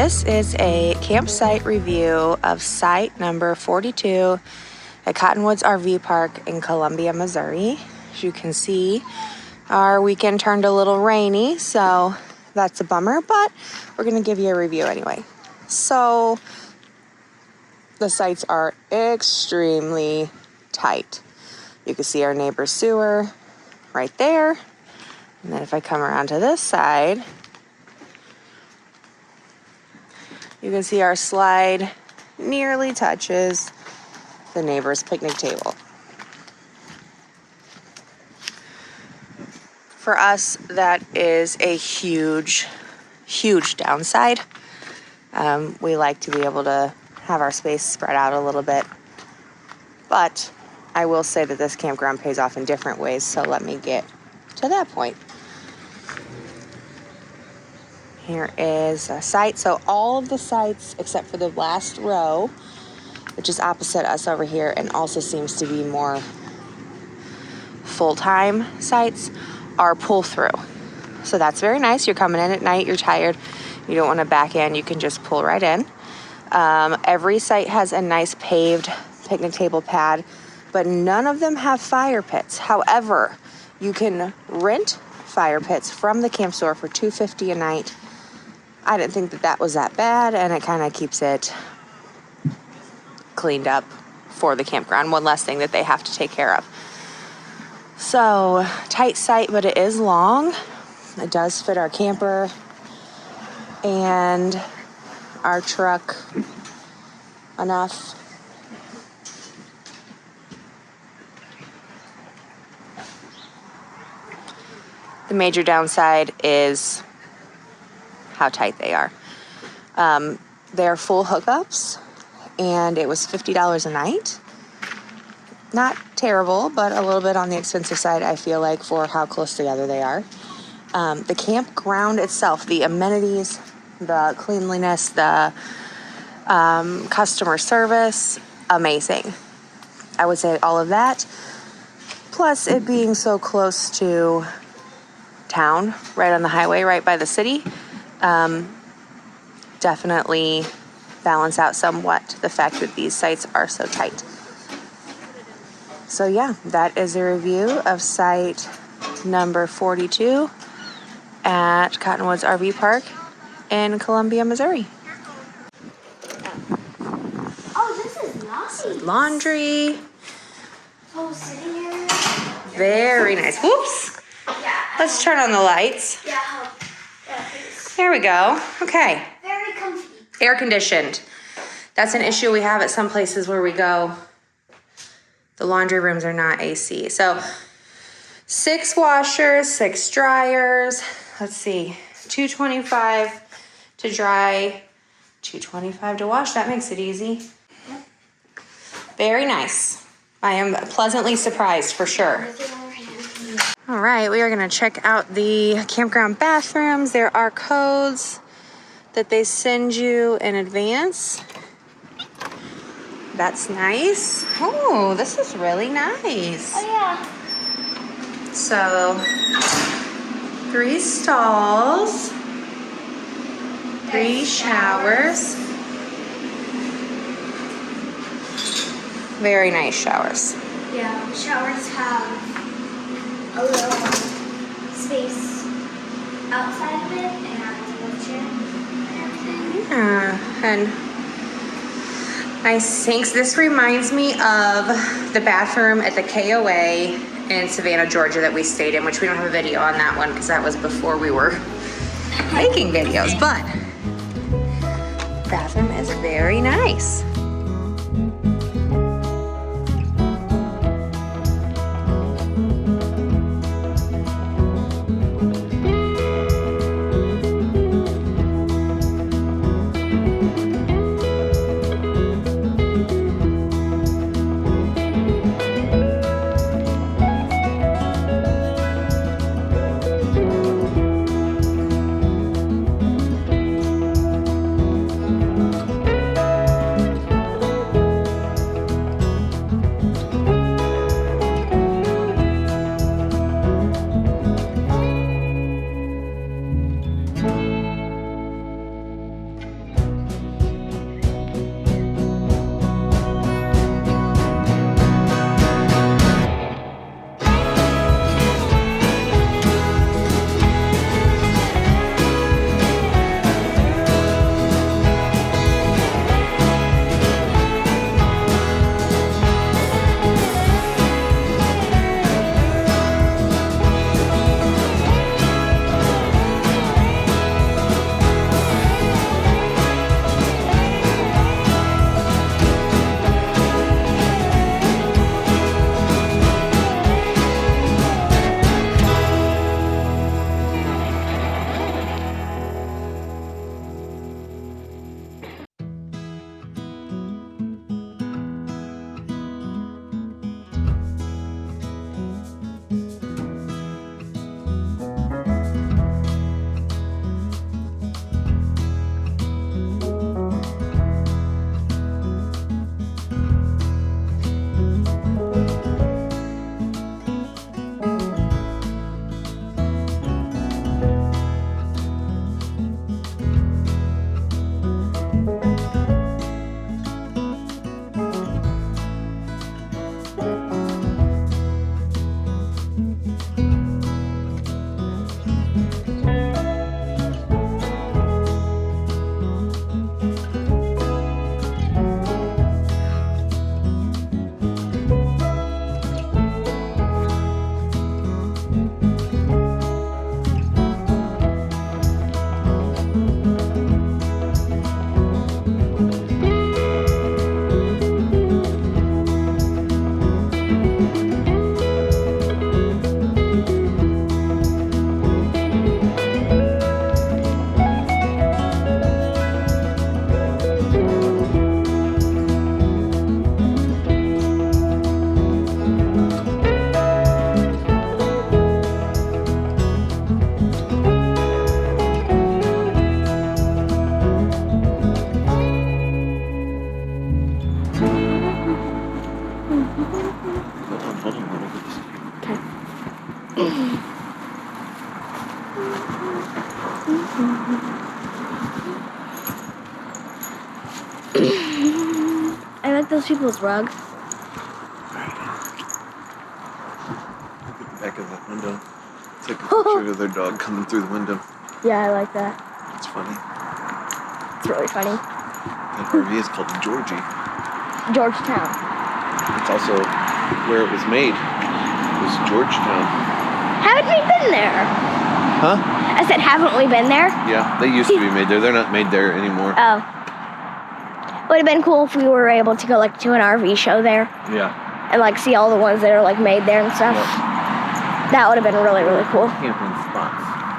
This is a campsite review of site number 42 at Cottonwoods RV Park in Columbia, Missouri. As you can see, our weekend turned a little rainy, so that's a bummer, but we're going to give you a review anyway. So the sites are extremely tight. You can see our neighbor's sewer right there. And then if I come around to this side, you can see our slide nearly touches the neighbor's picnic table. For us, that is a huge, huge downside. We like to be able to have our space spread out a little bit. But I will say that this campground pays off in different ways, so let me get to that point. Here is a site. So all of the sites, except for the last row, which is opposite us over here, and also seems to be more full-time sites, are pull-through. So that's very nice. You're coming in at night, you're tired, you don't want to back in, you can just pull right in. Every site has a nice paved picnic table pad, but none of them have fire pits. However, you can rent fire pits from the camp store for $2.50 a night. I didn't think that was that bad, and it kind of keeps it cleaned up for the campground. One less thing that they have to take care of. So, tight site, but it is long. It does fit our camper and our truck enough. The major downside is how tight they are. They're full hookups, and it was $50 a night. Not terrible, but a little bit on the expensive side, I feel like, for how close together they are. The campground itself, the amenities, the cleanliness, the customer service, amazing. I would say all of that. Plus, it being so close to town, right on the highway, right by the city, definitely balance out somewhat the fact that these sites are so tight. So yeah, that is a review of site number 42 at Cottonwoods RV Park in Columbia, Missouri. Oh, this is nice. Laundry. Oh, sitting area. Very nice. Whoops. Yeah. Let's turn on the lights. Yeah, please. There we go. Okay. Very comfy. Air conditioned. That's an issue we have at some places where we go. The laundry rooms are not AC. So 6 washers, 6 dryers. Let's see, $2.25 to dry, $2.25 to wash. That makes it easy. Very nice. I am pleasantly surprised for sure. All right, we are gonna check out the campground bathrooms. There are codes that they send you in advance. That's nice. Oh, this is really nice. Oh, yeah. So, 3 stalls, 3 showers. Very nice showers. Yeah, the showers have a little space outside of it and have a wheelchair and everything. Yeah, and nice sinks. This reminds me of the bathroom at the KOA in Savannah, Georgia that we stayed in, which we don't have a video on that one because that was before we were making videos, but bathroom is very nice. like those people's rug. Look at the back of that window. Take a picture of their dog coming through the window. Yeah, I like that. It's funny. It's really funny. That RV is called Georgie. Georgetown. It's also where it was made. It was Georgetown. Haven't we been there? Huh? I said, haven't we been there? Yeah, they used to be made there. They're not made there anymore. Oh. Would have been cool if we were able to go like to an RV show there Yeah. and like see all the ones that are like made there and stuff. Yep. That would have been really, really cool. Camping spots.